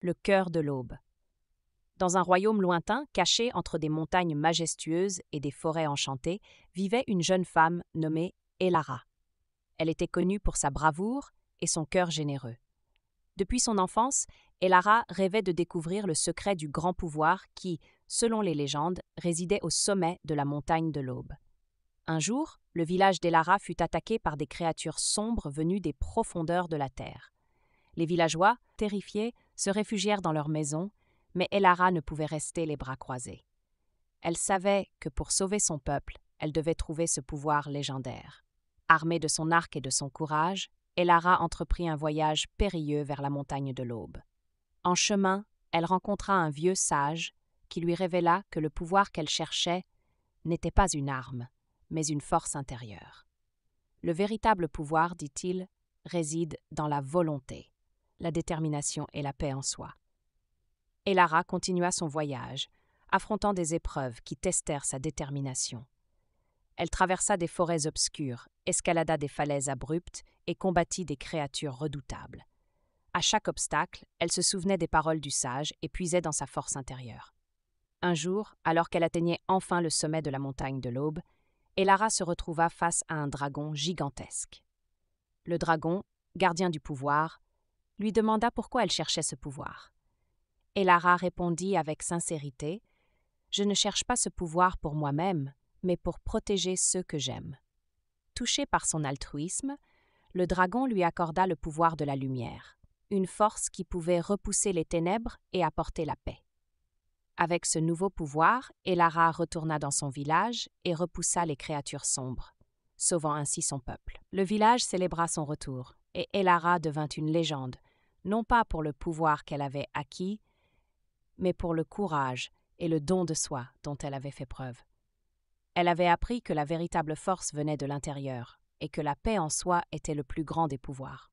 le cœur de l'aube. Dans un royaume lointain, caché entre des montagnes majestueuses et des forêts enchantées, vivait une jeune femme nommée Elara. Elle était connue pour sa bravoure et son cœur généreux. Depuis son enfance, Elara rêvait de découvrir le secret du grand pouvoir qui, selon les légendes, résidait au sommet de la montagne de l'Aube. Un jour, le village d'Elara fut attaqué par des créatures sombres venues des profondeurs de la terre. Les villageois, terrifiés, se réfugièrent dans leurs maisons, mais Elara ne pouvait rester les bras croisés. Elle savait que pour sauver son peuple, elle devait trouver ce pouvoir légendaire. Armée de son arc et de son courage, Elara entreprit un voyage périlleux vers la montagne de l'Aube. En chemin, elle rencontra un vieux sage qui lui révéla que le pouvoir qu'elle cherchait n'était pas une arme, mais une force intérieure. Le véritable pouvoir, dit-il, réside dans la volonté, la détermination et la paix en soi. Elara continua son voyage, affrontant des épreuves qui testèrent sa détermination. Elle traversa des forêts obscures, escalada des falaises abruptes et combattit des créatures redoutables. À chaque obstacle, elle se souvenait des paroles du sage et puisait dans sa force intérieure. Un jour, alors qu'elle atteignait enfin le sommet de la montagne de l'Aube, Elara se retrouva face à un dragon gigantesque. Le dragon, gardien du pouvoir, lui demanda pourquoi elle cherchait ce pouvoir. Elara répondit avec sincérité : « Je ne cherche pas ce pouvoir pour moi-même, mais pour protéger ceux que j'aime. » Touché par son altruisme, le dragon lui accorda le pouvoir de la lumière, une force qui pouvait repousser les ténèbres et apporter la paix. Avec ce nouveau pouvoir, Elara retourna dans son village et repoussa les créatures sombres, sauvant ainsi son peuple. Le village célébra son retour, et Elara devint une légende, non pas pour le pouvoir qu'elle avait acquis, mais pour le courage et le don de soi dont elle avait fait preuve. Elle avait appris que la véritable force venait de l'intérieur et que la paix en soi était le plus grand des pouvoirs.